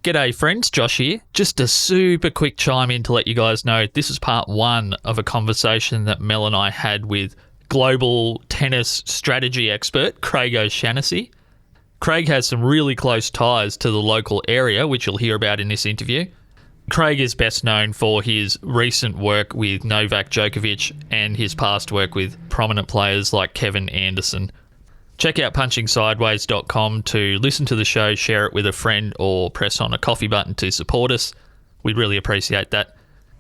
G'day friends, Josh here. Just a super quick chime in to let you guys know this is part one of a conversation that Mel and I had with global tennis strategy expert Craig O'Shaughnessy. Craig has some really close ties to the local area, which you'll hear about in this interview. Craig is best known for his recent work with Novak Djokovic and his past work with prominent players like Kevin Anderson. Check out punchingsideways.com to listen to the show, share it with a friend, or press on a coffee button to support us. We'd really appreciate that.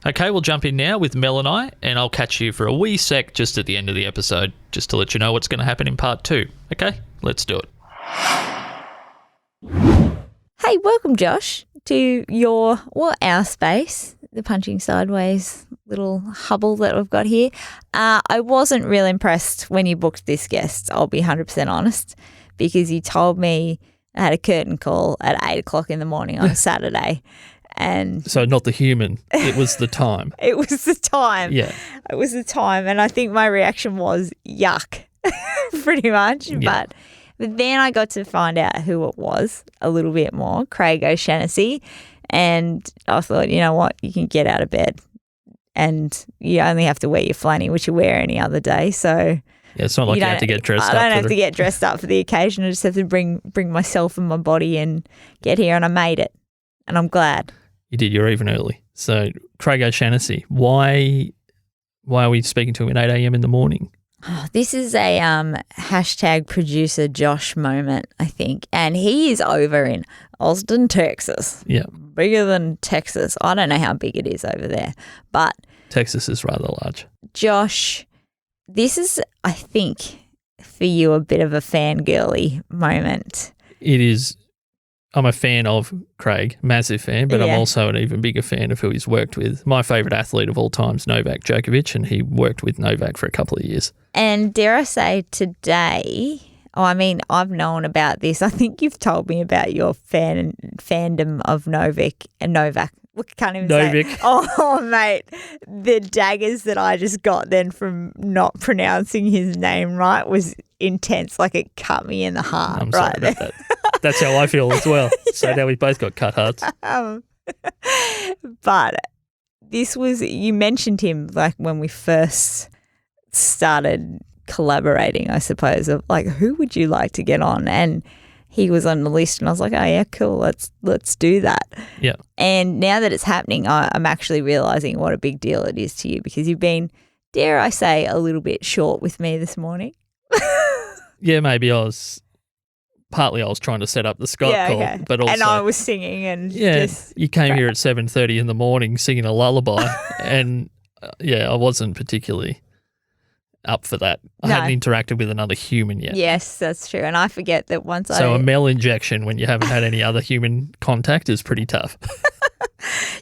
Okay, we'll jump in now with Mel and I, and I'll catch you for a wee sec just at the end of the episode, just to let you know what's going to happen in part two. Okay, let's do it. Hey, welcome, Josh, to our space, the Punching Sideways little hubble that we've got here. I wasn't really impressed when you booked this guest, I'll be 100% honest, because you told me I had a curtain call at 8 o'clock in the morning on a Saturday. And so not the human, it was the time. It was the time. Yeah. It was the time. And I think my reaction was yuck, pretty much. Yeah. But then I got to find out who it was a little bit more, Craig O'Shaughnessy. And I thought, you know what, you can get out of bed and you only have to wear your flanny, which you wear any other day. So yeah, it's not like you have to get dressed up. I don't have to get dressed up for the occasion. I just have to bring myself and my body and get here, and I made it. And I'm glad. You did. You're even early. So Craig O'Shaughnessy, why are we speaking to him at 8 a.m. in the morning? Oh, this is a hashtag producer Josh moment, I think. And he is over in Austin, Texas. Yeah. Bigger than Texas. I don't know how big it is over there, but Texas is rather large. Josh, this is, I think, for you a bit of a fangirly moment. It is. I'm a fan of Craig, massive fan, but I'm also an even bigger fan of who he's worked with. My favourite athlete of all time is Novak Djokovic, and he worked with Novak for a couple of years. And dare I say today, I've known about this. I think you've told me about your fandom of Novak. Look, I can't even say it. Oh, mate, the daggers that I just got then from not pronouncing his name right was intense. Like it cut me in the heart. I'm sorry about that. That's how I feel as well. So now we've both got cut hearts. But this was, you mentioned him like when we first started collaborating, I suppose, of like, who would you like to get on? And he was on the list and I was like, oh yeah, cool, let's do that. Yeah. And now that it's happening, I'm actually realising what a big deal it is to you, because you've been, dare I say, a little bit short with me this morning. Yeah, maybe I was trying to set up the Skype call, but also, and I was singing and you came here at 7:30 in the morning singing a lullaby, and I wasn't particularly up for that. I hadn't interacted with another human yet. Yes, that's true, and I forget that once. So a Mel injection when you haven't had any other human contact is pretty tough.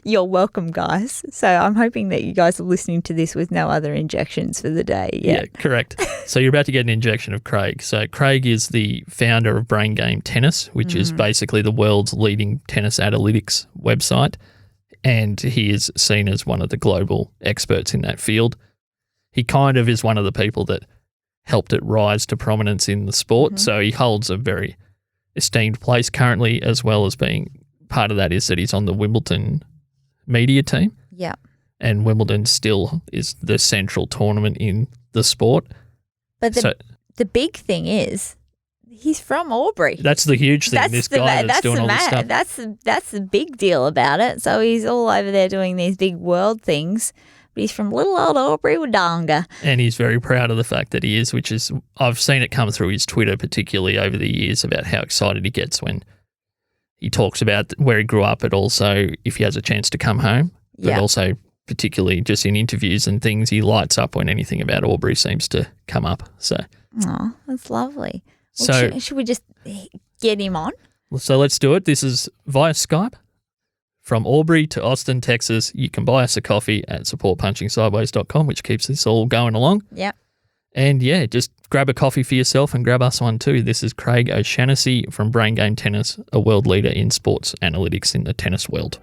You're welcome, guys. So I'm hoping that you guys are listening to this with no other injections for the day. Yeah, correct. So you're about to get an injection of Craig. So Craig is the founder of Brain Game Tennis, which is basically the world's leading tennis analytics website. And he is seen as one of the global experts in that field. He kind of is one of the people that helped it rise to prominence in the sport. Mm-hmm. So he holds a very esteemed place currently, as well as being part of that is that he's on the Wimbledon media team. Yeah. And Wimbledon still is the central tournament in the sport. But the big thing is he's from Albury. That's the huge thing. This guy that's doing all this stuff. That's the big deal about it. So he's all over there doing these big world things. But he's from little old Albury, Wodonga. And he's very proud of the fact that he is, which is, I've seen it come through his Twitter particularly over the years about how excited he gets when he talks about where he grew up, but also if he has a chance to come home, but also particularly just in interviews and things, he lights up when anything about Albury seems to come up. So, oh, that's lovely. Well, should we just get him on? So let's do it. This is via Skype from Albury to Austin, Texas. You can buy us a coffee at supportpunchingsideways.com, which keeps this all going along. Yeah. And just grab a coffee for yourself and grab us one too. This is Craig O'Shaughnessy from Brain Game Tennis, a world leader in sports analytics in the tennis world.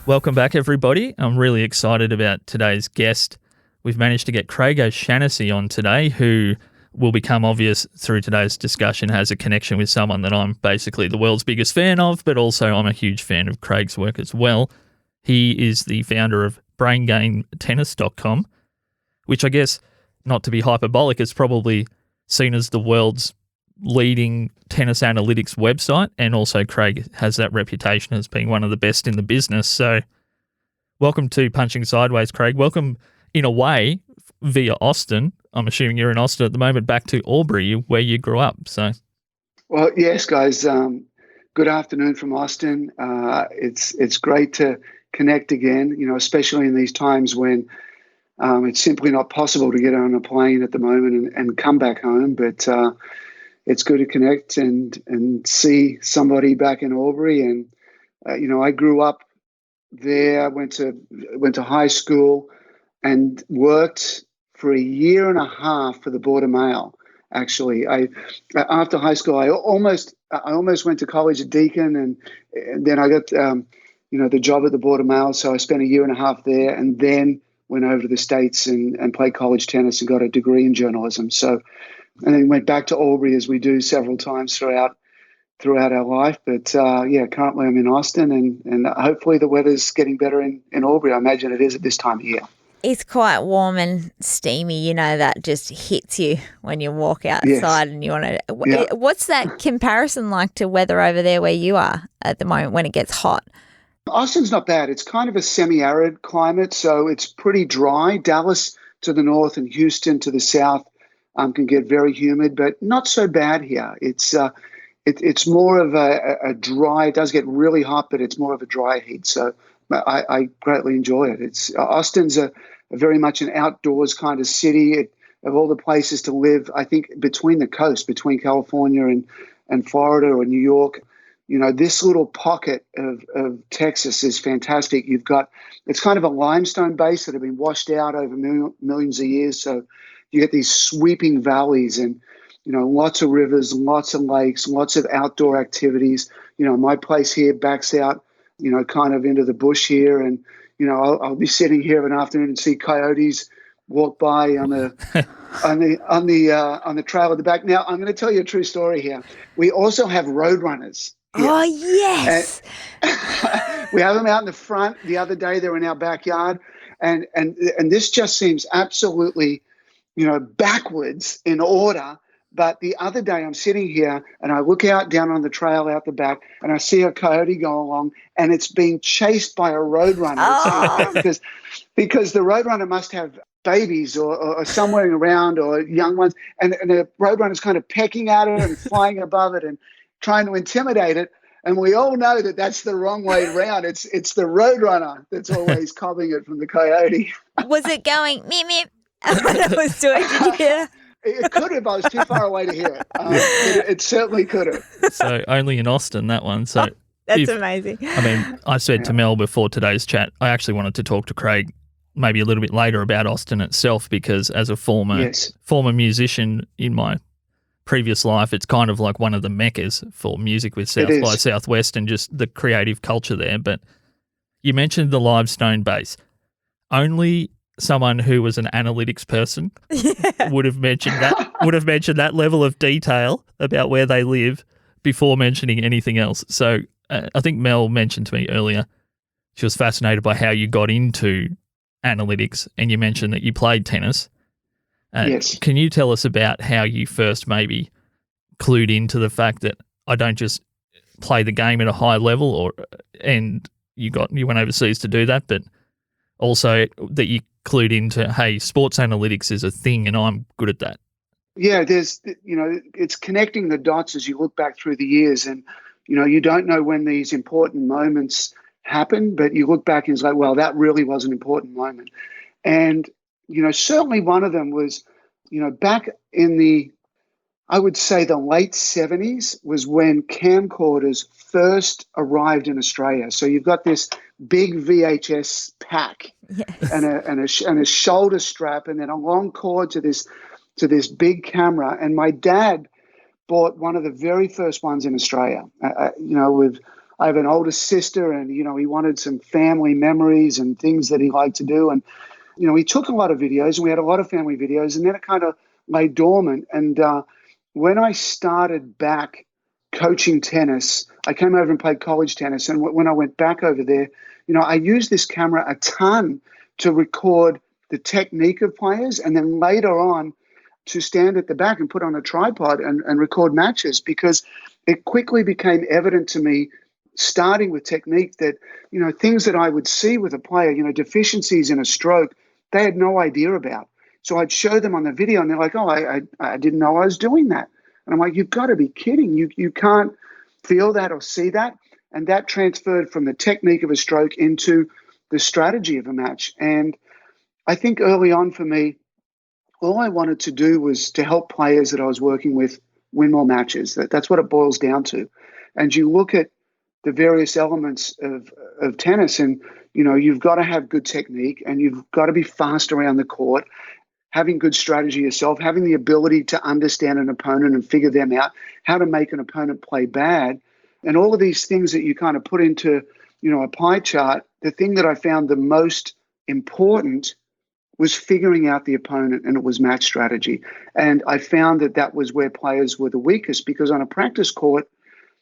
Welcome back, everybody. I'm really excited about today's guest. We've managed to get Craig O'Shaughnessy on today, who will become obvious through today's discussion has a connection with someone that I'm basically the world's biggest fan of, but also I'm a huge fan of Craig's work as well. He is the founder of BrainGameTennis.com, which I guess, not to be hyperbolic, is probably seen as the world's leading tennis analytics website, and also Craig has that reputation as being one of the best in the business. So welcome to Punching Sideways, Craig. Welcome, in a way, via Austin. I'm assuming you're in Austin at the moment, back to Albury, where you grew up. So, well, yes, guys. Good afternoon from Austin. It's great to connect again, especially in these times when it's simply not possible to get on a plane at the moment and come back home. But it's good to connect and see somebody back in Albury. And I grew up there, went to high school, and worked for a year and a half for the Border Mail. Actually, after high school, I almost went to college at Deakin, and then I got the job at the Border Mail. So I spent a year and a half there, and then went over to the States and played college tennis and got a degree in journalism. So, and then went back to Albury, as we do several times throughout our life. But currently I'm in Austin, and hopefully the weather's getting better in Albury. I imagine it is at this time of year. It's quite warm and steamy, that just hits you when you walk outside. Yes. And you want to. Yeah. What's that comparison like to weather over there where you are at the moment when it gets hot? Austin's not bad. It's kind of a semi-arid climate, so it's pretty dry. Dallas to the north and Houston to the south can get very humid, but not so bad here. It's more of a dry. It does get really hot, but it's more of a dry heat. So I greatly enjoy it. Austin's a very much an outdoors kind of city. Of all the places to live, I think between the coast, between California and Florida or New York, this little pocket of Texas is fantastic. It's kind of a limestone base that have been washed out over millions of years. So you get these sweeping valleys and, lots of rivers, lots of lakes, lots of outdoor activities. My place here backs out, kind of into the bush here. And, I'll be sitting here of an afternoon and see coyotes walk by on the trail at the back. Now, I'm going to tell you a true story here. We also have Roadrunners here. Oh, yes. We have them out in the front. The other day, they were in our backyard. And this just seems absolutely, backwards in order. But the other day I'm sitting here and I look out down on the trail out the back and I see a coyote go along and it's being chased by a roadrunner. Oh. Because the roadrunner must have babies or somewhere around or young ones. And the roadrunner's kind of pecking at it and flying above it and trying to intimidate it. And we all know that that's the wrong way around. It's the roadrunner that's always cobbing it from the coyote. Was it going meep meep when I was doing it? Did you hear? It could have. I was too far away to hear it. It certainly could have. So only in Austin, that one. So that's amazing. I mean, I said to Mel before today's chat, I actually wanted to talk to Craig maybe a little bit later about Austin itself, because as a former musician in my previous life, it's kind of like one of the meccas for music with South by Southwest and just the creative culture there. But you mentioned the limestone base. Only someone who was an analytics person would have mentioned that level of detail about where they live before mentioning anything else. So I think Mel mentioned to me earlier she was fascinated by how you got into analytics, and you mentioned that you played tennis. Yes. Can you tell us about how you first maybe clued into the fact that I don't just play the game at a high level, and you went overseas to do that, but also that you clued into, hey, sports analytics is a thing and I'm good at that? Yeah, it's connecting the dots as you look back through the years, and, you don't know when these important moments happen, but you look back and it's like, well, that really was an important moment. And, certainly one of them was, back in I would say the late 70s was when camcorders first arrived in Australia. So you've got this big VHS pack and a shoulder strap and then a long cord to this big camera. And my dad bought one of the very first ones in Australia. I have an older sister, and, he wanted some family memories and things that he liked to do. And, he took a lot of videos, and we had a lot of family videos, and then it kind of lay dormant. And when I started back coaching tennis, I came over and played college tennis. And when I went back over there, I used this camera a ton to record the technique of players, and then later on to stand at the back and put on a tripod and record matches, because it quickly became evident to me, starting with technique, that, things that I would see with a player, deficiencies in a stroke, they had no idea about. So I'd show them on the video, and they're like, oh, I didn't know I was doing that. And I'm like, you've got to be kidding. You can't feel that or see that. And that transferred from the technique of a stroke into the strategy of a match. And I think early on for me, all I wanted to do was to help players that I was working with win more matches. That's what it boils down to. And you look at the various elements of tennis, and, you've got to have good technique, and you've got to be fast around the court, having good strategy yourself, having the ability to understand an opponent and figure them out, how to make an opponent play bad. And all of these things that you kind of put into, a pie chart, the thing that I found the most important was figuring out the opponent, and it was match strategy. And I found that was where players were the weakest, because on a practice court,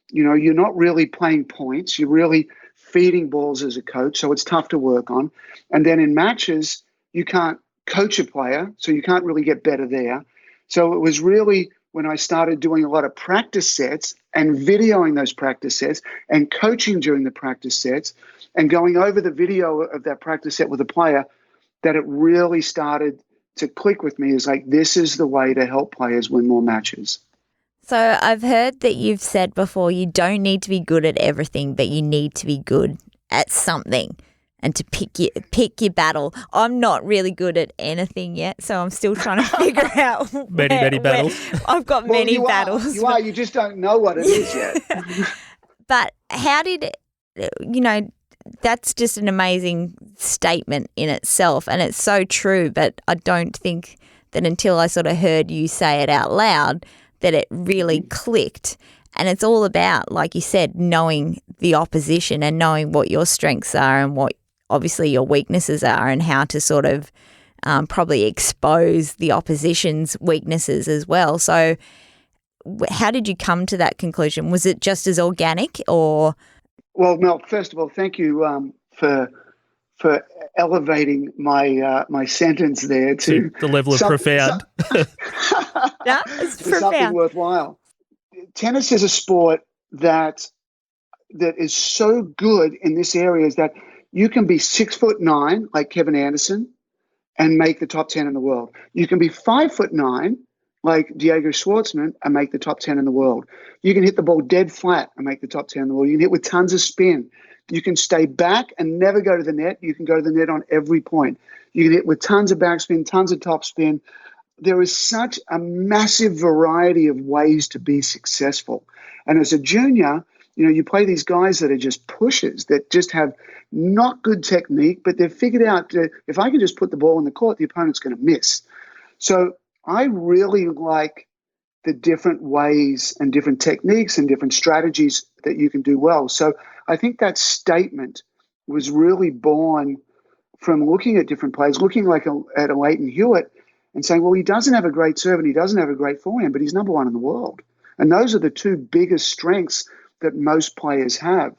you're not really playing points. You're really feeding balls as a coach, so it's tough to work on. And then in matches, you can't coach a player, so you can't really get better there. So it was really when I started doing a lot of practice sets and videoing those practice sets and coaching during the practice sets and going over the video of that practice set with a player, that it really started to click with me, is like, this is the way to help players win more matches. So I've heard that you've said before, you don't need to be good at everything, but you need to be good at something and to pick your battle. I'm not really good at anything yet, so I'm still trying to figure out many battles. I've got many battles. You just don't know what it is yet. But how did, that's just an amazing statement in itself, and it's so true, but I don't think that until I sort of heard you say it out loud that it really clicked. And it's all about, like you said, knowing the opposition and knowing what your strengths are and what obviously your weaknesses are, and how to sort of probably expose the opposition's weaknesses as well. So how did you come to that conclusion? Was it just as organic, or? Well, Mel, first of all, thank you for elevating my sentence there to the level of profound. Yeah, it's profound. Something worthwhile. Tennis is a sport that is so good in this area, is that you can be 6'9" like Kevin Anderson and make the top 10 in the world. You can be 5'9" like Diego Schwartzman and make the top 10 in the world. You can hit the ball dead flat and make the top 10 in the world. You can hit with tons of spin. You can stay back and never go to the net. You can go to the net on every point. You can hit with tons of backspin, tons of topspin. There is such a massive variety of ways to be successful. And as a junior, you play these guys that are just pushers, that just have not good technique, but they've figured out if I can just put the ball in the court, the opponent's going to miss. So I really like the different ways and different techniques and different strategies that you can do well. So I think that statement was really born from looking at different players, looking at a Leighton Hewitt and saying, well, he doesn't have a great serve and he doesn't have a great forehand, but he's number one in the world. And those are the two biggest strengths that most players have.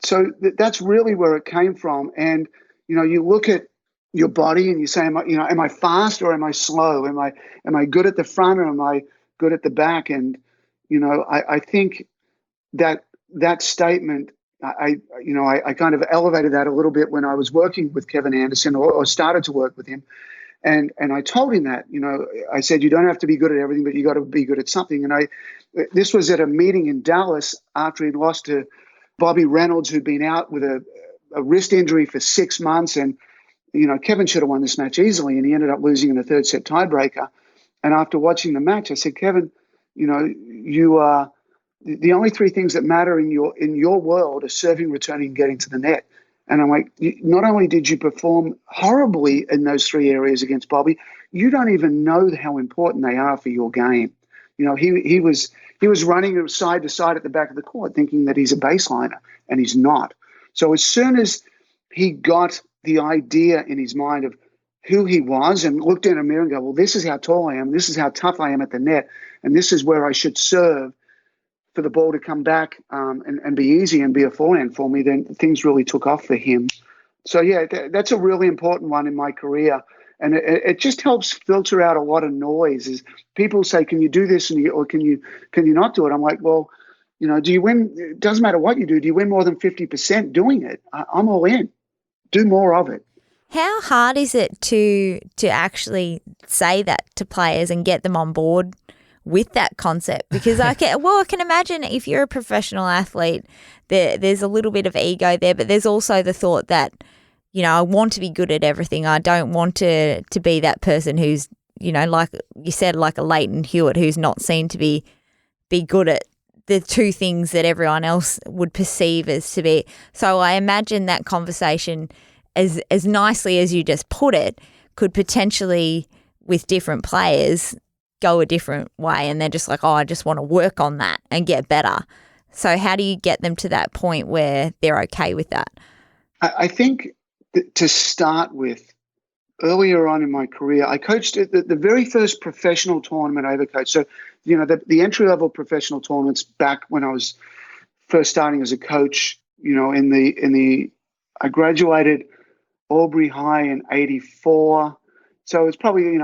So that's really where it came from. And, you look at your body and you say, am I fast or am I slow? Am I good at the front or am I good at the back? And, I think that statement, I kind of elevated that a little bit when I was working with Kevin Anderson or started to work with him. And I told him that, I said, you don't have to be good at everything, but you got to be good at something. And this was at a meeting in Dallas after he'd lost to Bobby Reynolds, who'd been out with a wrist injury for 6 months. And, Kevin should have won this match easily. And he ended up losing in the third set tiebreaker. And after watching the match, I said, Kevin, you are the only three things that matter in your world are serving, returning, and getting to the net. And I'm like, not only did you perform horribly in those three areas against Bobby, you don't even know how important they are for your game. He was running side to side at the back of the court thinking that he's a baseliner, and he's not. So as soon as he got the idea in his mind of who he was and looked in a mirror and go, well, this is how tall I am, this is how tough I am at the net, and this is where I should serve for the ball to come back and be easy and be a forehand for me, then things really took off for him. So, yeah, that's a really important one in my career. And it just helps filter out a lot of noise. Is people say, can you do this or can you not do it? I'm like, well, do you win? It doesn't matter what you do. Do you win more than 50% doing it? I'm all in. Do more of it. How hard is it to actually say that to players and get them on board with that concept? Because I can imagine if you're a professional athlete, there's a little bit of ego there, but there's also the thought that, I want to be good at everything. I don't want to be that person who's, like you said, like a Leighton Hewitt, who's not seen to be good at the two things that everyone else would perceive as to be. So I imagine that conversation, as nicely as you just put it, could potentially, with different players, go a different way, and they're just like, oh, I just want to work on that and get better. So how do you get them to that point where they're okay with that? I think to start with, earlier on in my career, I coached at the very first professional tournament I ever coached. So, the entry-level professional tournaments back when I was first starting as a coach, I graduated Albury High in 84. So it's probably,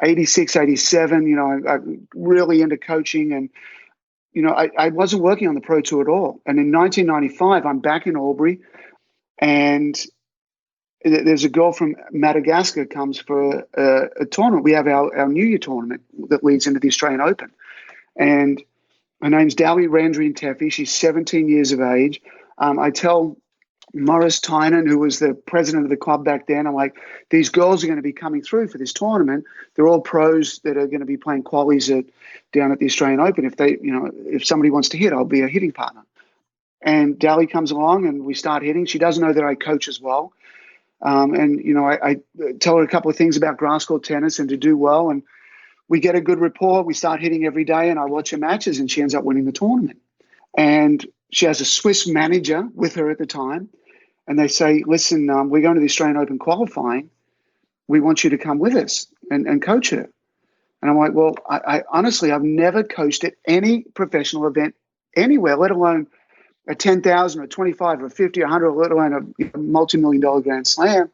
86, 87, I'm really into coaching, and, I wasn't working on the Pro Tour at all. And in 1995, I'm back in Albury, and there's a girl from Madagascar comes for a tournament. We have our New Year tournament that leads into the Australian Open. And her name's Dali Randrian-Teffy. She's 17 years of age. I tell Morris Tynan, who was the president of the club back then, I'm like, these girls are going to be coming through for this tournament. They're all pros that are going to be playing qualies down at the Australian Open. If somebody wants to hit, I'll be a hitting partner. And Dali comes along and we start hitting. She doesn't know that I coach as well. I tell her a couple of things about grass court tennis and to do well. And we get a good rapport. We start hitting every day, and I watch her matches, and she ends up winning the tournament. And she has a Swiss manager with her at the time. And they say, listen, we're going to the Australian Open qualifying. We want you to come with us and coach her. And I'm like, well, I honestly, I've never coached at any professional event anywhere, let alone a 10,000 or 25 or 50 or 100, let alone a multi-million-dollar Grand Slam.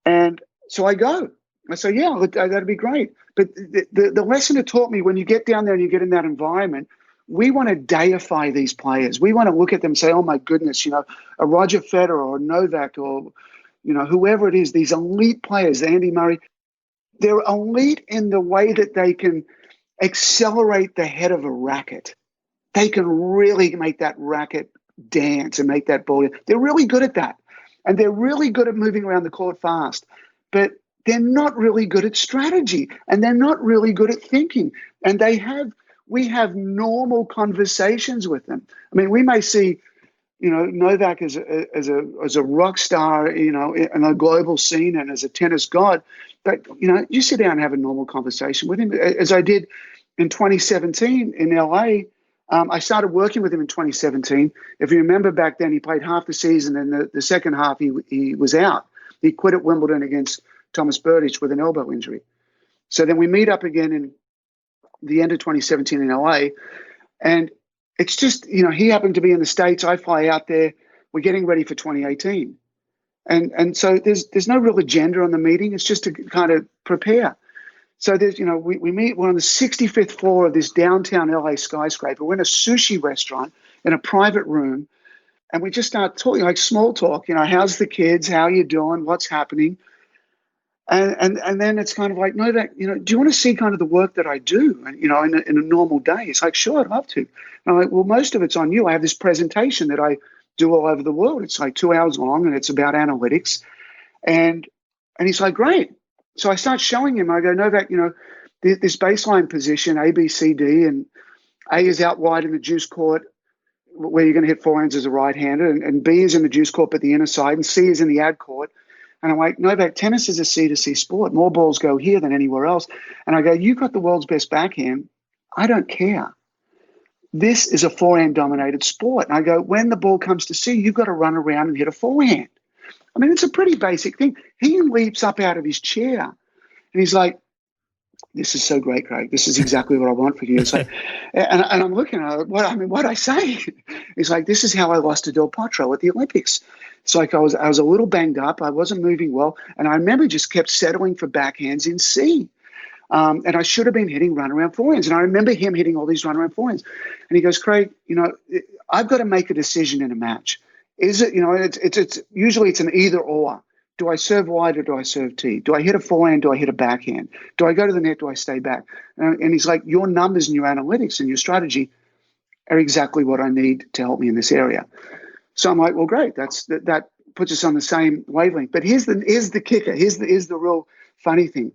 And so I go. I say, yeah, that'd be great. But the lesson it taught me, when you get down there and you get in that environment, we want to deify these players. We want to look at them and say, oh, my goodness, a Roger Federer or Novak or, whoever it is, these elite players, Andy Murray, they're elite in the way that they can accelerate the head of a racket. They can really make that racket dance and make that ball. They're really good at that. And they're really good at moving around the court fast. But they're not really good at strategy. And they're not really good at thinking. And we have normal conversations with them. I mean, we may see, Novak as a rock star, in a global scene and as a tennis god. But, you sit down and have a normal conversation with him. As I did in 2017 in LA, I started working with him in 2017. If you remember back then, he played half the season, and the second half he was out. He quit at Wimbledon against Thomas Berdych with an elbow injury. So then we meet up again in the end of 2017 in LA, and it's just, he happened to be in the States. I fly out there. We're getting ready for 2018. And so there's no real agenda on the meeting. It's just to kind of prepare. So there's, we meet, we're on the 65th floor of this downtown LA skyscraper. We're in a sushi restaurant in a private room, and we just start talking, like small talk, how's the kids? How are you doing? What's happening? And then it's kind of like, Novak, do you want to see kind of the work that I do, in a normal day? It's like, sure, I'd love to. And I'm like, well, most of it's on you. I have this presentation that I do all over the world. It's like 2 hours long, and it's about analytics. And he's like, great. So I start showing him. I go, Novak, this baseline position, A, B, C, D, and A is out wide in the juice court where you're going to hit forehands as a right-hander, and B is in the juice court but the inner side, and C is in the ad court. And I'm like, Novak, tennis is a C-to-C sport. More balls go here than anywhere else. And I go, you've got the world's best backhand. I don't care. This is a forehand-dominated sport. And I go, when the ball comes to see, you've got to run around and hit a forehand. I mean, it's a pretty basic thing. He leaps up out of his chair and he's like, this is so great, Craig. This is exactly what I want for you. It's like, and I'm looking at it, what'd I say? He's like, this is how I lost to Del Potro at the Olympics. It's like I was a little banged up. I wasn't moving well. And I remember just kept settling for backhands in C. And I should have been hitting runaround forehands. And I remember him hitting all these runaround forehands. And he goes, Craig, I've got to make a decision in a match. Is it, it's usually it's an either or. Do I serve wide or do I serve T? Do I hit a forehand? Do I hit a backhand? Do I go to the net? Do I stay back? And he's like, your numbers and your analytics and your strategy are exactly what I need to help me in this area. So I'm like, well, great. That puts us on the same wavelength. But here's the kicker. Here's the real funny thing.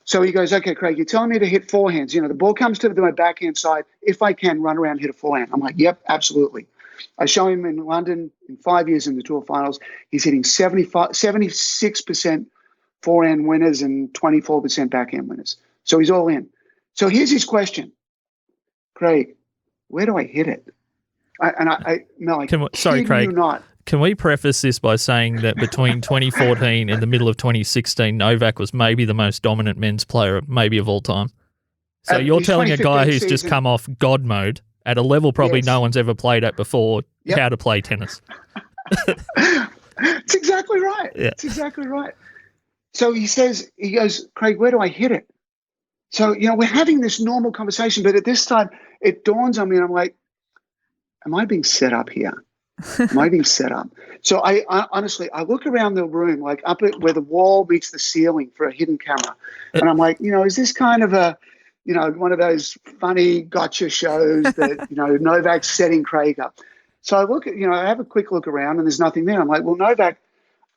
So he goes, okay, Craig, you're telling me to hit forehands. The ball comes to my backhand side. If I can run around, hit a forehand. I'm like, yep, absolutely. I show him in London in 5 years in the Tour Finals. He's hitting 76% forehand winners and 24% backhand winners. So he's all in. So here's his question. Craig, where do I hit it? Sorry, Craig. Can we preface this by saying that between 2014 and the middle of 2016, Novak was maybe the most dominant men's player maybe of all time? So you're telling a guy who's just come off God mode at a level probably no one's ever played at before how to play tennis. It's exactly right. Yeah. It's exactly right. So he goes, Craig, where do I hit it? So, we're having this normal conversation, but at this time it dawns on me and I'm like, am I being set up here? Am I being set up? So I honestly, I look around the room, like up at where the wall meets the ceiling for a hidden camera. And I'm like, is this kind of a, one of those funny gotcha shows that, Novak's setting Craig up. So I look at, I have a quick look around and there's nothing there. I'm like, well, Novak,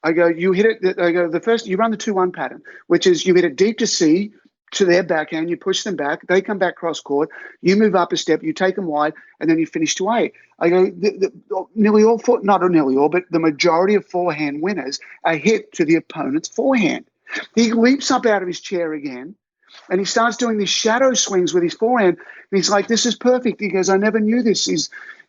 I go, you hit it. I go, you run the 2-1 pattern, which is you hit it deep to C to their backhand, you push them back, they come back cross court, you move up a step, you take them wide, and then you finish to A. I go, nearly all, not nearly all, but the majority of forehand winners are hit to the opponent's forehand. He leaps up out of his chair again, and he starts doing these shadow swings with his forehand, and he's like, this is perfect. He goes, I never knew this.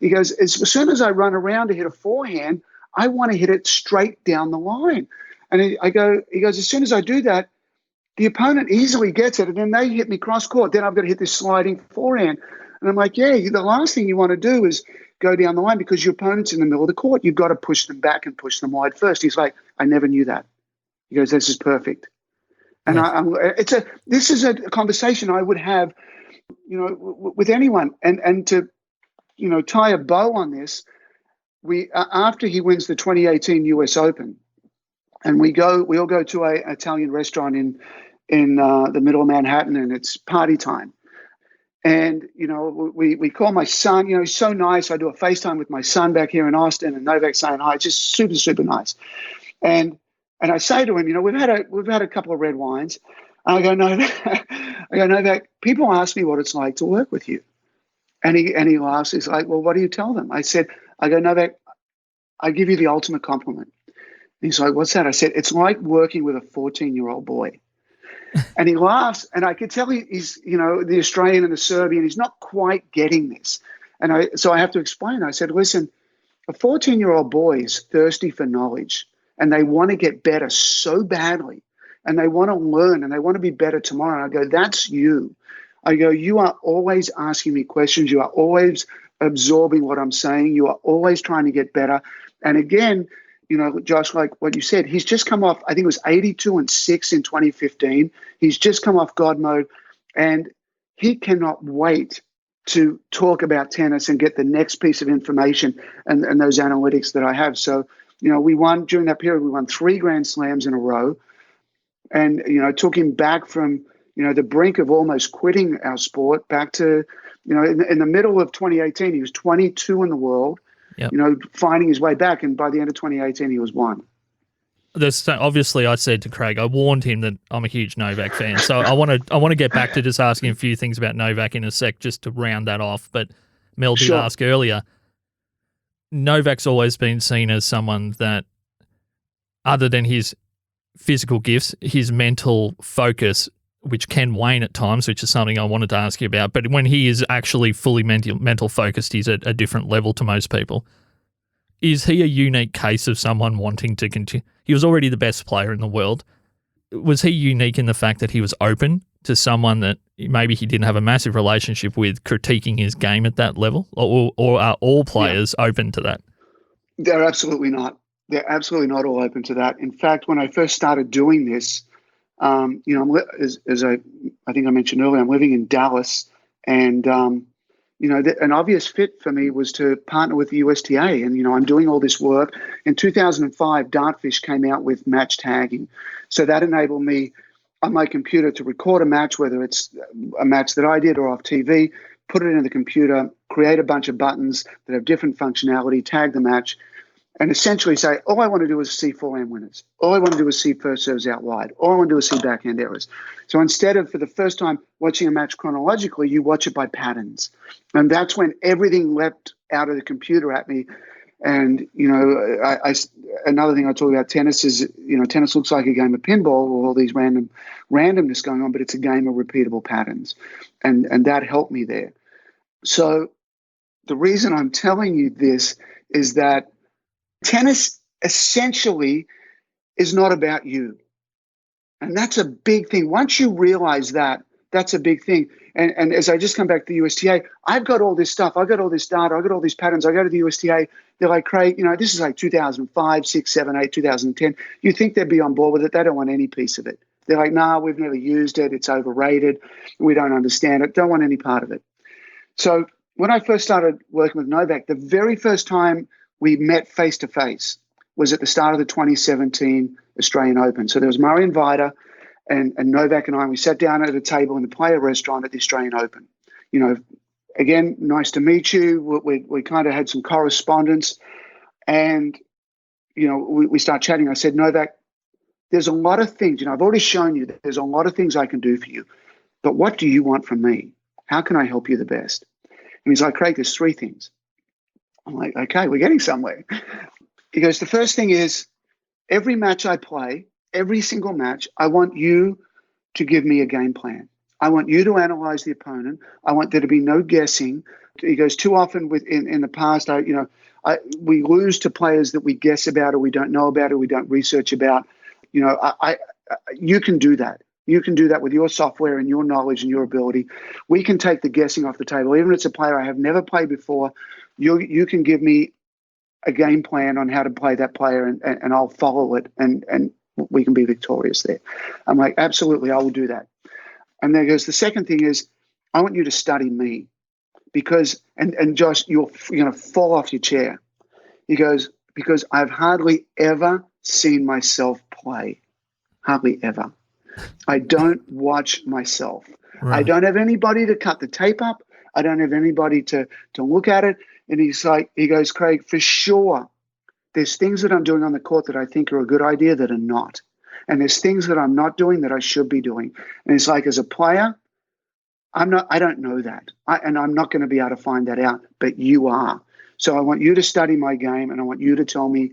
He goes, as soon as I run around to hit a forehand, I want to hit it straight down the line. And he goes, as soon as I do that, the opponent easily gets it, and then they hit me cross-court. Then I've got to hit this sliding forehand. And I'm like, yeah, the last thing you want to do is go down the line because your opponent's in the middle of the court. You've got to push them back and push them wide first. He's like, I never knew that. He goes, this is perfect. And this is a conversation I would have, with anyone. And to, tie a bow on this, after he wins the 2018 US Open, and we all go to an Italian restaurant in the middle of Manhattan, and it's party time. And, we call my son, he's so nice. I do a FaceTime with my son back here in Austin, and Novak saying hi, just super, super nice. And I say to him, we've had a couple of red wines. And I go, Novak, people ask me what it's like to work with you. And he laughs. He's like, well, what do you tell them? I go, Novak, I give you the ultimate compliment. He's like, what's that? I said, it's like working with a 14-year-old boy. And he laughs, and I could tell he's, the Australian and the Serbian, he's not quite getting this. So I have to explain. I said, listen, a 14-year-old boy is thirsty for knowledge, and they want to get better so badly, and they want to learn, and they want to be better tomorrow. And I go, that's you. I go, you are always asking me questions. You are always absorbing what I'm saying. You are always trying to get better. And again, Josh, like what you said, he's just come off, I think it was 82-6 in 2015. He's just come off God mode, and he cannot wait to talk about tennis and get the next piece of information and those analytics that I have. So, we won during that period, we won 3 Grand Slams in a row, and, took him back from, the brink of almost quitting our sport back to, in the middle of 2018, he was 22 in the world. Yep. Finding his way back, and by the end of 2018, he was 1. Obviously, I said to Craig, I warned him that I'm a huge Novak fan. So I want to get back to just asking a few things about Novak in a sec, just to round that off. But Mel did ask earlier, Novak's always been seen as someone that, other than his physical gifts, his mental focus which can wane at times, which is something I wanted to ask you about. But when he is actually fully mental focused, he's at a different level to most people. Is he a unique case of someone wanting to continue? He was already the best player in the world. Was he unique in the fact that he was open to someone that maybe he didn't have a massive relationship with critiquing his game at that level? Or are all players open to that? They're absolutely not. They're absolutely not all open to that. In fact, when I first started doing this, as I think I mentioned earlier, I'm living in Dallas, and an obvious fit for me was to partner with the USTA. And I'm doing all this work. In 2005, Dartfish came out with match tagging, so that enabled me on my computer to record a match, whether it's a match that I did or off TV, put it into the computer, create a bunch of buttons that have different functionality, tag the match, and essentially say, all I want to do is see forehand winners. All I want to do is see first serves out wide. All I want to do is see backhand errors. So instead of, for the first time, watching a match chronologically, you watch it by patterns. And that's when everything leapt out of the computer at me. And, another thing I talk about tennis is, tennis looks like a game of pinball with all these randomness going on, but it's a game of repeatable patterns. And that helped me there. So the reason I'm telling you this is that tennis essentially is not about you. And that's a big thing. Once you realize that, that's a big thing. And as I just come back to the USTA, I've got all this stuff. I've got all this data. I've got all these patterns. I go to the USTA. They're like, Craig, this is like 2005, 6, 7, 8, 2010. You think they'd be on board with it. They don't want any piece of it. They're like, nah, we've never used it. It's overrated. We don't understand it. Don't want any part of it. So when I first started working with Novak, the very first time we met face-to-face was at the start of the 2017 Australian Open. So there was Murray and Vida, and Novak and I, we sat down at a table in the player restaurant at the Australian Open. Again, nice to meet you. We kind of had some correspondence, and, we start chatting. I said, Novak, there's a lot of things, I've already shown you that there's a lot of things I can do for you, but what do you want from me? How can I help you the best? And he's like, Craig, there's 3 things. I'm like, okay, we're getting somewhere. He goes, the first thing is every match I play, every single match, I want you to give me a game plan. I want you to analyze the opponent. I want there to be no guessing. He goes, too often in the past, we lose to players that we guess about or we don't know about or we don't research about. You can do that. You can do that with your software and your knowledge and your ability. We can take the guessing off the table. Even if it's a player I have never played before, you can give me a game plan on how to play that player and I'll follow it and we can be victorious there. I'm like, absolutely, I will do that. And there goes, the second thing is, I want you to study me because, and Josh, you're going to fall off your chair. He goes, because I've hardly ever seen myself play. Hardly ever. I don't watch myself. Right. I don't have anybody to cut the tape up. I don't have anybody to look at it. And he goes, Craig, for sure, there's things that I'm doing on the court that I think are a good idea that are not. And there's things that I'm not doing that I should be doing. And it's like, as a player, I don't know that. And I'm not going to be able to find that out, but you are. So I want you to study my game and I want you to tell me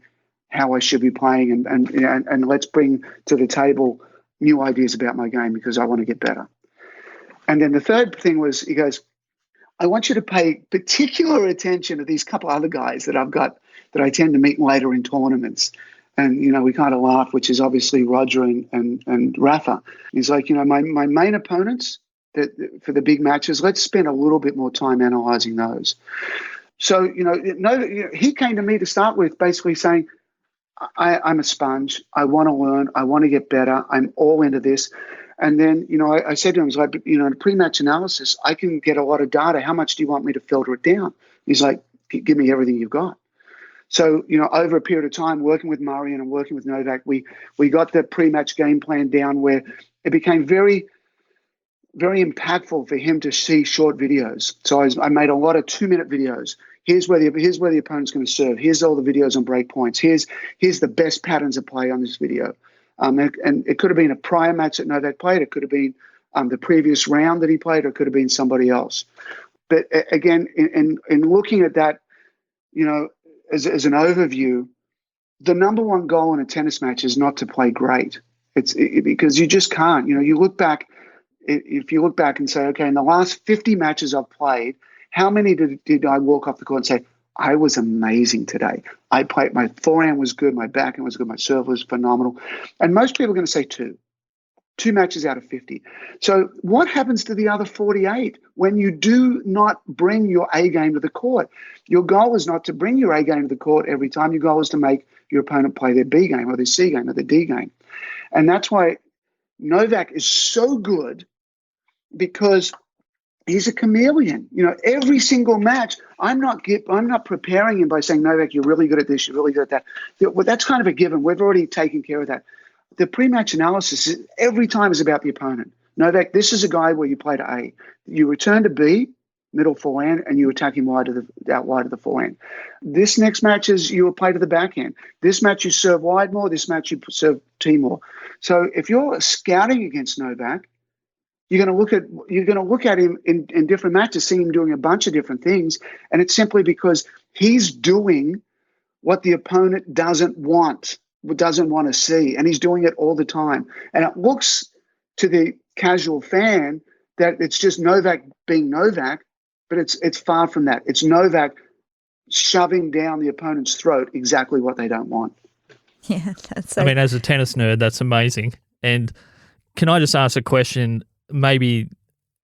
how I should be playing and let's bring to the table new ideas about my game because I want to get better. And then the third thing was, he goes, I want you to pay particular attention to these couple other guys that I've got that I tend to meet later in tournaments. And, we kind of laugh, which is obviously Roger and Rafa. He's like, my main opponents for the big matches, let's spend a little bit more time analyzing those. So, he came to me to start with basically saying, I'm a sponge. I want to learn. I want to get better. I'm all into this. And then, I said to him, I was like, in a pre-match analysis, I can get a lot of data. How much do you want me to filter it down? He's like, give me everything you've got. So, over a period of time, working with Murray and working with Novak, we got the pre-match game plan down where it became very, very impactful for him to see short videos. So I made a lot of 2-minute videos. Here's where the opponent's going to serve. Here's all the videos on break points. Here's the best patterns of play on this video. And it could have been a prior match that Novak played. It could have been the previous round that he played, or it could have been somebody else. But again, in looking at that, as an overview, the number one goal in a tennis match is not to play great. It's because you just can't. You look back if you look back and say, okay, in the last 50 matches I've played, how many did I walk off the court and say, I was amazing today. I played, my forehand was good, my backhand was good, my serve was phenomenal. And most people are going to say two matches out of 50. So what happens to the other 48 when you do not bring your A game to the court? Your goal is not to bring your A game to the court every time. Your goal is to make your opponent play their B game or their C game or their D game. And that's why Novak is so good, because he's a chameleon. Every single match, I'm not preparing him by saying, Novak, you're really good at this, you're really good at that. Well, that's kind of a given. We've already taken care of that. The pre-match analysis every time is about the opponent. Novak, this is a guy where you play to A. You return to B, middle forehand, and you attack him out wide of the forehand. This next match is you play to the backhand. This match you serve wide more. This match you serve T more. So if you're scouting against Novak, you're going to look at him in different matches, see him doing a bunch of different things, and it's simply because he's doing what the opponent doesn't want to see, and he's doing it all the time. And it looks to the casual fan that it's just Novak being Novak, but it's far from that. It's Novak shoving down the opponent's throat exactly what they don't want. Yeah, that's. I mean, as a tennis nerd, that's amazing. And can I just ask a question? Maybe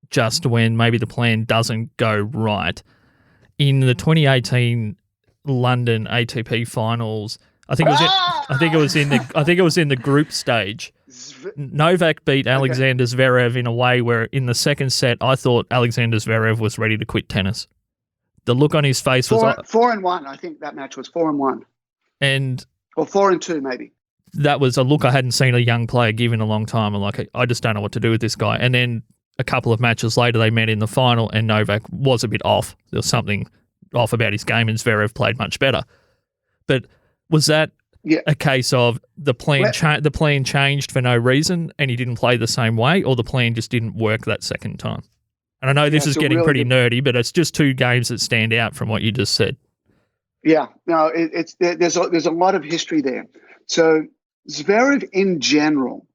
just when maybe the plan doesn't go right. In the 2018 London ATP Finals, I think it was in the group stage. Novak beat Alexander Zverev in a way where in the second set I thought Alexander Zverev was ready to quit tennis. The look on his face was 4-1. I think that match was 4-1. Or 4-2 maybe. That was a look I hadn't seen a young player give in a long time. I'm like, I just don't know what to do with this guy. And then a couple of matches later, they met in the final, and Novak was a bit off. There was something off about his game, and Zverev played much better. But was that a case of the plan changed for no reason, and he didn't play the same way, or the plan just didn't work that second time? And I know this is getting really pretty nerdy, but it's just two games that stand out from what you just said. Yeah, no, there's a lot of history there. So Zverev in general,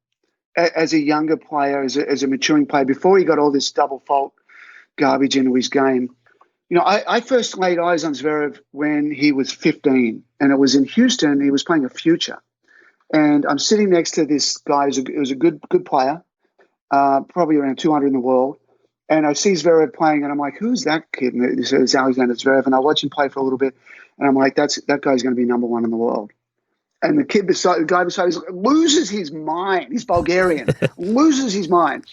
as a younger player, as a maturing player, before he got all this double fault garbage into his game, I first laid eyes on Zverev when he was 15, and it was in Houston. He was playing a future, and I'm sitting next to this guy who was a good player, probably around 200 in the world, and I see Zverev playing, and I'm like, who's that kid? And it's Alexander Zverev, and I watch him play for a little bit, and I'm like, that guy's going to be number one in the world. And the guy beside him loses his mind. He's Bulgarian, loses his mind.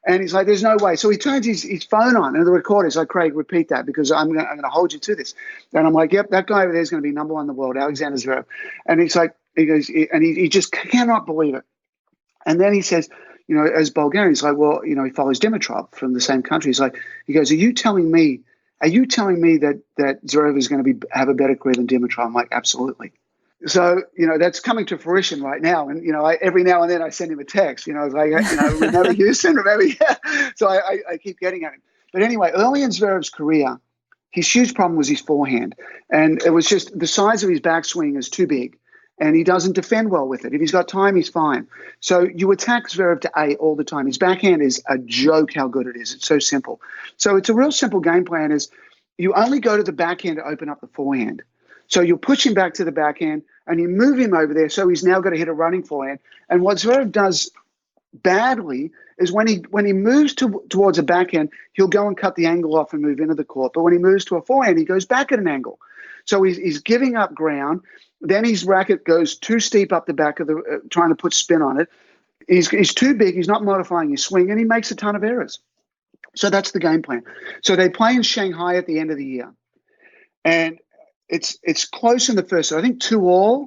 And he's like, there's no way. So he turns his phone on, and the recorder is like, Craig, repeat that, because I'm going to hold you to this. And I'm like, yep, that guy over there is going to be number one in the world, Alexander Zverev. And he's like, he just cannot believe it. And then he says, as Bulgarian, he's like, well, he follows Dimitrov from the same country. He goes, are you telling me that Zverev is going to have a better career than Dimitrov? I'm like, absolutely. So, that's coming to fruition right now. And, every now and then I send him a text, like, remember Houston, remember? Yeah. So I keep getting at him. But anyway, early in Zverev's career, his huge problem was his forehand. And it was just the size of his backswing is too big, and he doesn't defend well with it. If he's got time, he's fine. So you attack Zverev to A all the time. His backhand is a joke how good it is. It's so simple. So it's a real simple game plan is you only go to the backhand to open up the forehand. So you'll push him back to the backhand, and you move him over there, so he's now got to hit a running forehand. And what Zverev does badly is when he moves towards a backhand, he'll go and cut the angle off and move into the court. But when he moves to a forehand, he goes back at an angle. So he's giving up ground. Then his racket goes too steep up the back of the trying to put spin on it. He's too big. He's not modifying his swing, and he makes a ton of errors. So that's the game plan. So they play in Shanghai at the end of the year, and it's close in the first set. I think 2-2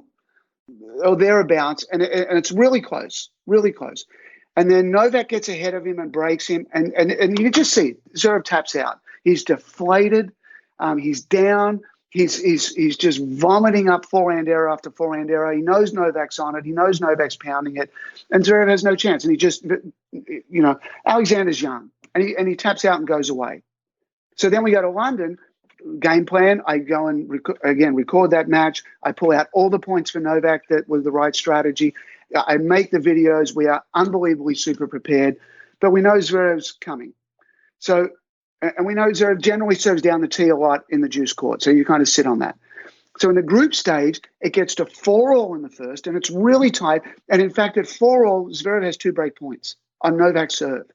or thereabouts, and it's really close, really close. And then Novak gets ahead of him and breaks him, and you can just see Zverev taps out. He's deflated. He's down. He's just vomiting up forehand error after forehand error. He knows Novak's on it. He knows Novak's pounding it, and Zverev has no chance. And he just, Alexander's young, and he taps out and goes away. So then we go to London. Game plan, I go and record that match. I pull out all the points for Novak that were the right strategy. I make the videos. We are unbelievably super prepared. but we know Zverev's coming. So, and we know Zverev generally serves down the tee a lot in the deuce court, so you kind of sit on that. So in the group stage, it gets to 4-4 in the first, and it's really tight. And in fact, at 4-4, Zverev has 2 break points on Novak's serve.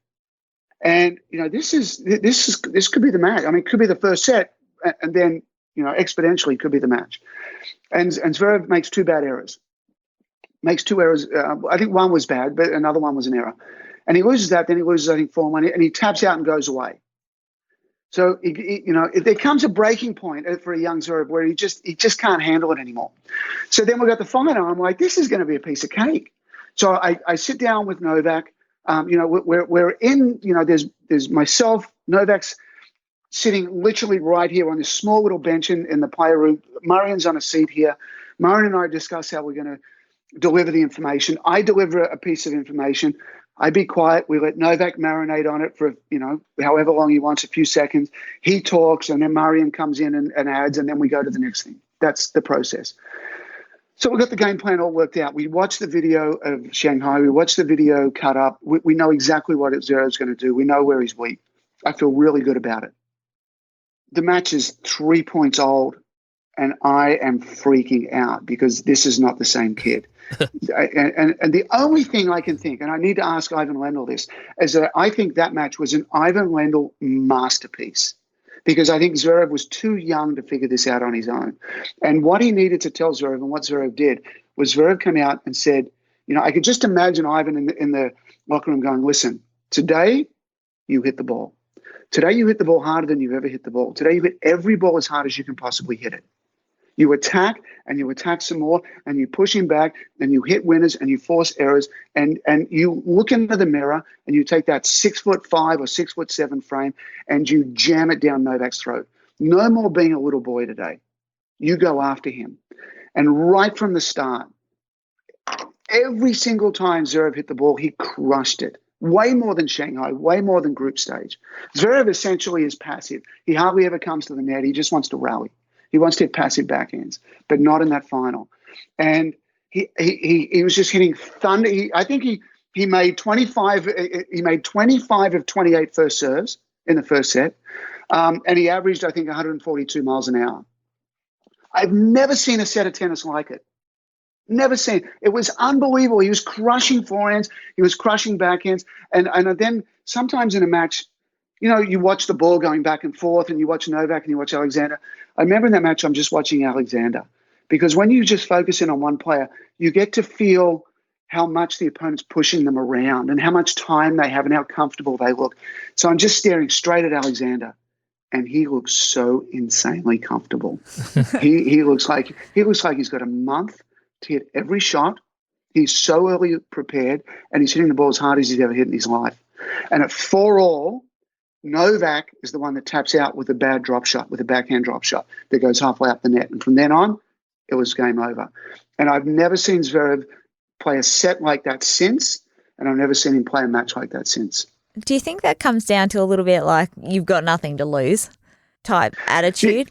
And this could be the match. I mean, it could be the first set, and then exponentially could be the match. And Zverev makes 2 bad errors. Makes 2 errors. I think one was bad, but another one was an error. And he loses that. Then he loses, I think, 4-1, and he taps out and goes away. So there comes a breaking point for a young Zverev where he just can't handle it anymore. So then we got the final. I'm like, this is going to be a piece of cake. So I sit down with Novak. We're in. There's myself, Novak's sitting literally right here on this small little bench in the player room. Marian's on a seat here. Marian and I discuss how we're going to deliver the information. I deliver a piece of information. I be quiet. We let Novak marinate on it for, however long he wants, a few seconds. He talks, and then Marian comes in and adds, and then we go to the next thing. That's the process. So we got the game plan all worked out. We watched the video of Shanghai. We watched the video cut up. We know exactly what Zverev's going to do. We know where he's weak. I feel really good about it. The match is 3 points old, and I am freaking out because this is not the same kid. And the only thing I can think, and I need to ask Ivan Lendl this, is that I think that match was an Ivan Lendl masterpiece because I think Zverev was too young to figure this out on his own. And what he needed to tell Zverev and what Zverev did was Zverev came out and said, I could just imagine Ivan in the locker room going, listen, today you hit the ball. Today you hit the ball harder than you've ever hit the ball. Today you hit every ball as hard as you can possibly hit it. You attack and you attack some more and you push him back and you hit winners and you force errors and you look into the mirror and you take that 6'5" or 6'7" frame and you jam it down Novak's throat. No more being a little boy today. You go after him. And right from the start, every single time Zverev hit the ball, he crushed it. Way more than Shanghai, way more than group stage. Zverev essentially is passive. He hardly ever comes to the net. He just wants to rally. He wants to hit passive backhands, but not in that final. And he was just hitting thunder. I think he made 25. He made 25 of 28 first serves in the first set, and he averaged, I think, 142 miles an hour. I've never seen a set of tennis like it. Never seen. It was unbelievable. He was crushing forehands. He was crushing backhands. And then sometimes in a match, you watch the ball going back and forth and you watch Novak and you watch Alexander. I remember in that match, I'm just watching Alexander because when you just focus in on one player, you get to feel how much the opponent's pushing them around and how much time they have and how comfortable they look. So I'm just staring straight at Alexander and he looks so insanely comfortable. he looks like he's got a month to hit every shot. He's so early prepared and he's hitting the ball as hard as he's ever hit in his life. And at 4-4, Novak is the one that taps out with a bad drop shot, with a backhand drop shot that goes halfway up the net. And from then on, it was game over. And I've never seen Zverev play a set like that since, and I've never seen him play a match like that since. Do you think that comes down to a little bit like you've got nothing to lose type attitude?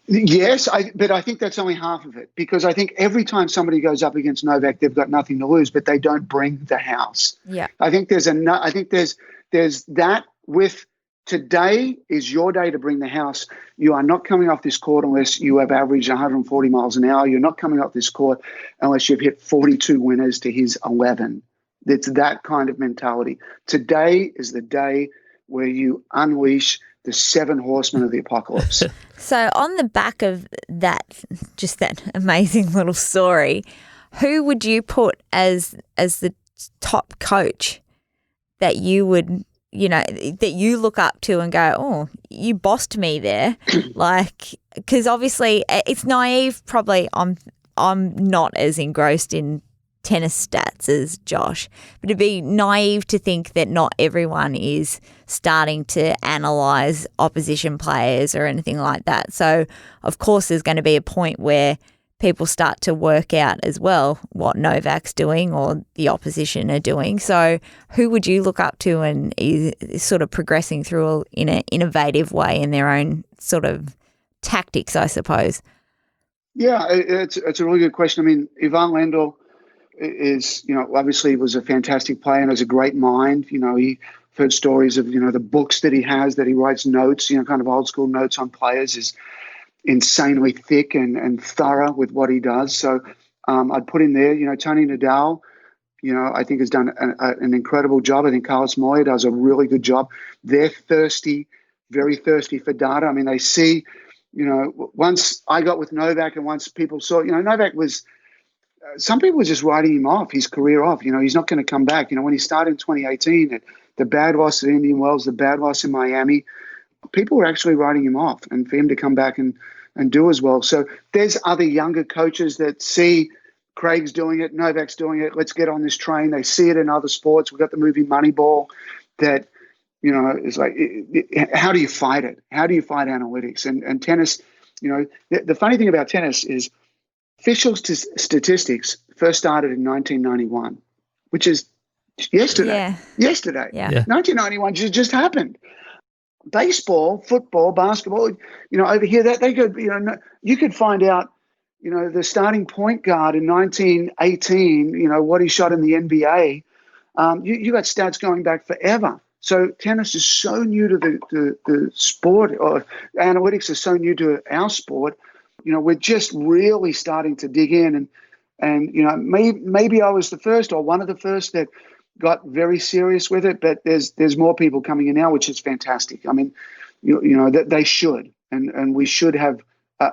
Yes, but I think that's only half of it because I think every time somebody goes up against Novak, they've got nothing to lose, but they don't bring the house. Yeah, I think there's that with today is your day to bring the house. You are not coming off this court unless you have averaged 140 miles an hour. You're not coming off this court unless you've hit 42 winners to his 11. It's that kind of mentality. Today is the day where you unleash the 7 horsemen of the apocalypse. So on the back of that, just that amazing little story, who would you put as the top coach that you would, that you look up to and go, oh, you bossed me there? Because obviously it's naive. Probably I'm not as engrossed in tennis stats as Josh, but it'd be naive to think that not everyone is starting to analyse opposition players or anything like that. So, of course, there's going to be a point where people start to work out as well what Novak's doing or the opposition are doing. So who would you look up to and is sort of progressing through in an innovative way in their own sort of tactics, I suppose? Yeah, it's a really good question. I mean, Ivan Lendl is, obviously was a fantastic player and has a great mind. He heard stories of, the books that he has, that he writes notes, kind of old school notes on players, is insanely thick and thorough with what he does. So I'd put in there, Tony Nadal, I think has done an incredible job. I think Carlos Moya does a really good job. They're thirsty, very thirsty for data. I mean, they see, once I got with Novak and once people saw, Novak was, some people were just writing him off, his career off. He's not going to come back. When he started in 2018, the bad loss at Indian Wells, the bad loss in Miami, people were actually writing him off, and for him to come back and do as well. So there's other younger coaches that see Craig's doing it, Novak's doing it, let's get on this train. They see it in other sports. We've got the movie Moneyball that, is like, how do you fight it? How do you fight analytics? And tennis, the funny thing about tennis is official statistics first started in 1991, which is yesterday. Yeah. Yesterday. Yeah. 1991 just happened. Baseball, football, basketball, over here, that they could, you could find out, the starting point guard in 1918, what he shot in the NBA. You got stats going back forever. So tennis is so new to the sport, or analytics is so new to our sport. We're just really starting to dig in, and maybe I was the first or one of the first that got very serious with it, but there's more people coming in now, which is fantastic. I mean, that they should, and we should have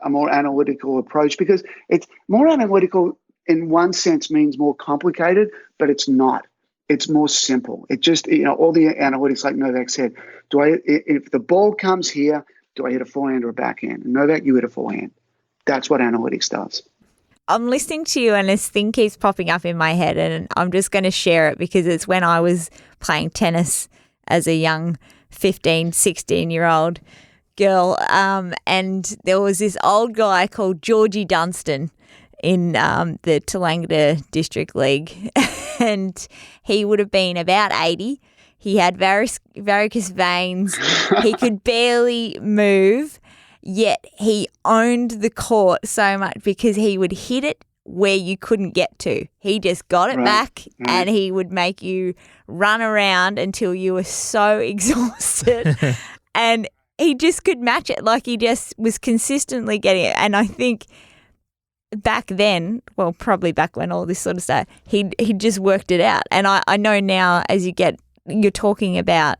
a more analytical approach, because it's more analytical in one sense means more complicated, but it's not. It's more simple. It just, all the analytics, like Novak said, if the ball comes here, do I hit a forehand or a backhand? And Novak, you hit a forehand. That's what analytics does. I'm listening to you and this thing keeps popping up in my head, and I'm just going to share it because it's when I was playing tennis as a young 15, 16-year-old girl, and there was this old guy called Georgie Dunstan in the Toolangatta District League, and he would have been about 80. He had varicose veins. He could barely move. Yet he owned the court so much because he would hit it where you couldn't get to. He just got it back, and he would make you run around until you were so exhausted. And he just could match it. Like, he just was consistently getting it. And I think back then, well, probably back when all this sort of stuff, he just worked it out. And I know now, as you're talking about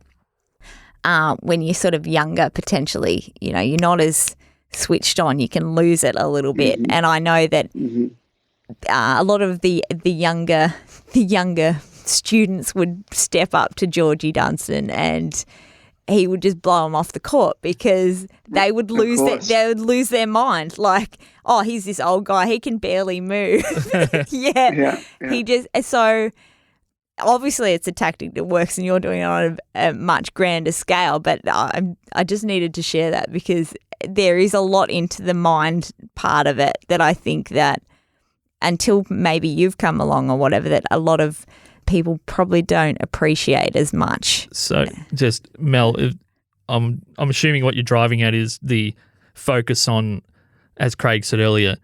when you're sort of younger, potentially, you're not as switched on. You can lose it a little bit. And I know that a lot of the younger students would step up to Georgie Dunstan, and he would just blow them off the court because they would lose their mind. Like, oh, he's this old guy, he can barely move. Yeah. He just so. Obviously, it's a tactic that works, and you're doing it on a much grander scale. But I just needed to share that because there is a lot into the mind part of it that I think that until maybe you've come along or whatever, that a lot of people probably don't appreciate as much. So, just Mel, I'm assuming what you're driving at is the focus on, as Craig said earlier,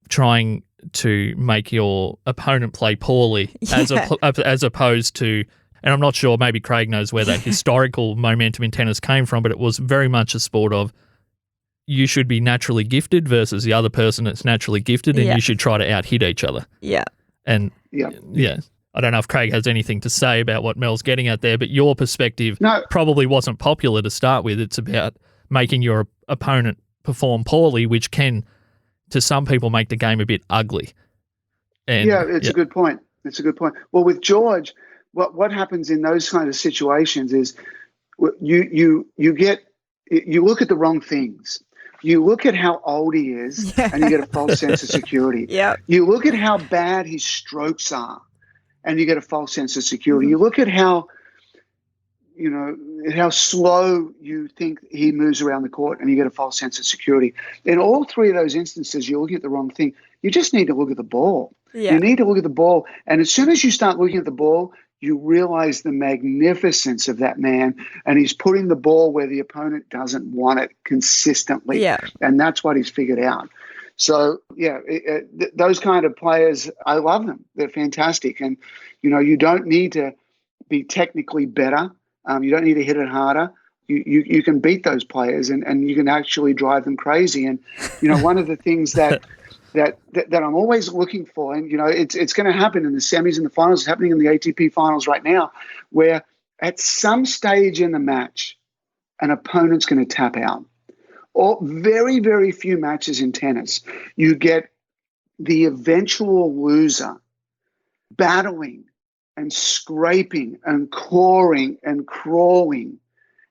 trying to make your opponent play poorly as opposed to, and I'm not sure, maybe Craig knows where that historical momentum in tennis came from, but it was very much a sport of you should be naturally gifted versus the other person that's naturally gifted, and you should try to out-hit each other. Yeah. And I don't know if Craig has anything to say about what Mel's getting at there, but your perspective probably wasn't popular to start with. It's about making your opponent perform poorly, which can, to some people, make the game a bit ugly. And, it's a good point. It's a good point. Well, with George, what happens in those kind of situations is you look at the wrong things. You look at how old he is, and you get a false sense of security. You look at how bad his strokes are, and you get a false sense of security. You look at how slow you think he moves around the court, and you get a false sense of security. In all three of those instances, you're looking at the wrong thing. You just need to look at the ball. You need to look at the ball. And as soon as you start looking at the ball, you realize the magnificence of that man, and he's putting the ball where the opponent doesn't want it consistently. And that's what he's figured out. So, those kind of players, I love them. They're fantastic. And, you don't need to be technically better You don't need to hit it harder. You can beat those players and you can actually drive them crazy. And, one of the things that I'm always looking for, and, it's going to happen in the semis and the finals, it's happening in the ATP finals right now, where at some stage in the match, an opponent's going to tap out. Or very, very few matches in tennis, you get the eventual loser battling and scraping and clawing and crawling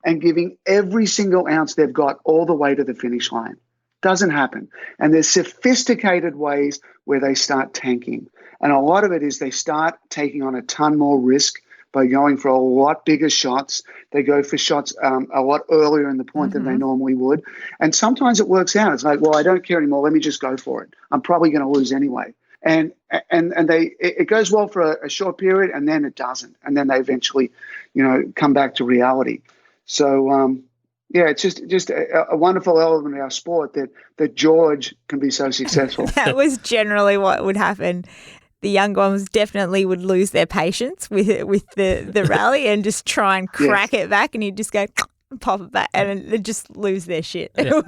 and giving every single ounce they've got all the way to the finish line. Doesn't happen. And there's sophisticated ways where they start tanking. And a lot of it is they start taking on a ton more risk by going for a lot bigger shots. They go for shots a lot earlier in the point than they normally would. And sometimes it works out. It's like, well, I don't care anymore. Let me just go for it. I'm probably going to lose anyway. And it goes well for a short period, and then it doesn't. And then they eventually, come back to reality. So, it's just a wonderful element of our sport that George can be so successful. That was generally what would happen. The young ones definitely would lose their patience with the rally and just try and crack it back, and you'd just go pop it back and they'd just lose their shit. Yeah.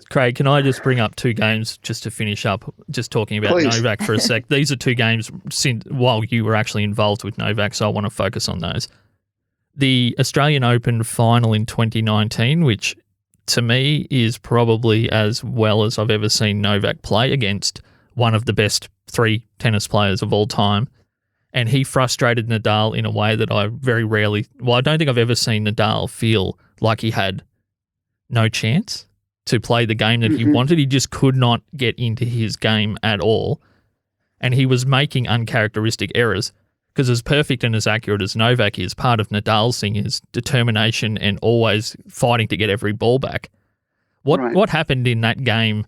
Craig, can I just bring up two games just to finish up, just talking about Please. Novak for a sec? These are two games while you were actually involved with Novak, so I want to focus on those. The Australian Open final in 2019, which to me is probably as well as I've ever seen Novak play against one of the best three tennis players of all time. And he frustrated Nadal in a way that I I don't think I've ever seen Nadal feel like he had no chance to play the game that he wanted. He just could not get into his game at all. And he was making uncharacteristic errors. Because as perfect and as accurate as Novak is, part of Nadal's thing is determination and always fighting to get every ball back. What happened in that game?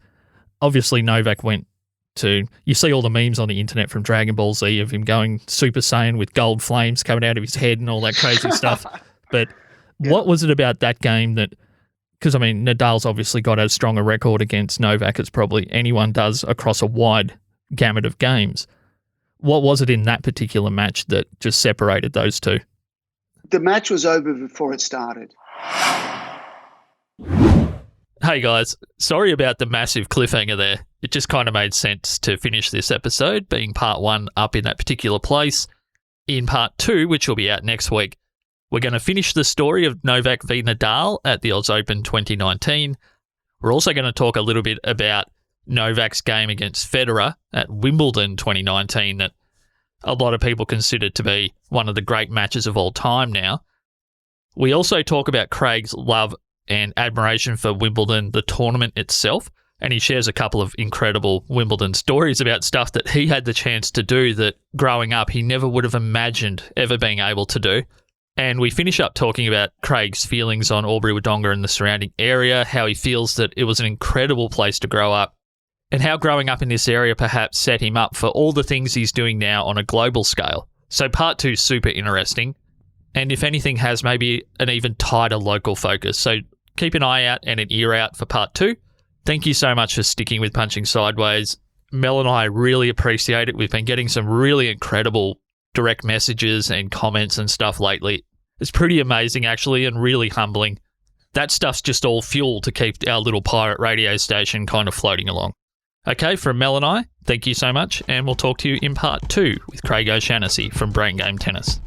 Obviously, Novak went to, you see all the memes on the internet from Dragon Ball Z of him going Super Saiyan with gold flames coming out of his head and all that crazy stuff. But what was it about that game that, because Nadal's obviously got as strong a record against Novak as probably anyone does across a wide gamut of games. What was it in that particular match that just separated those two? The match was over before it started. Hey guys, sorry about the massive cliffhanger there. It just kind of made sense to finish this episode, being part one up in that particular place. In part two, which will be out next week, we're going to finish the story of Novak v Nadal at the Oz Open 2019. We're also going to talk a little bit about Novak's game against Federer at Wimbledon 2019 that a lot of people consider to be one of the great matches of all time now. We also talk about Craig's love and admiration for Wimbledon, the tournament itself, and he shares a couple of incredible Wimbledon stories about stuff that he had the chance to do that growing up he never would have imagined ever being able to do. And we finish up talking about Craig's feelings on Albury-Wodonga and the surrounding area, how he feels that it was an incredible place to grow up, and how growing up in this area perhaps set him up for all the things he's doing now on a global scale. So part two is super interesting, and if anything has maybe an even tighter local focus. So keep an eye out and an ear out for part two. Thank you so much for sticking with Punching Sideways. Mel and I really appreciate it. We've been getting some really incredible direct messages and comments and stuff lately. It's pretty amazing actually, and really humbling. That stuff's just all fuel to keep our little pirate radio station kind of floating along. Okay, from Mel and I, thank you so much, and we'll talk to you in part two with Craig O'Shaughnessy from Brain Game Tennis.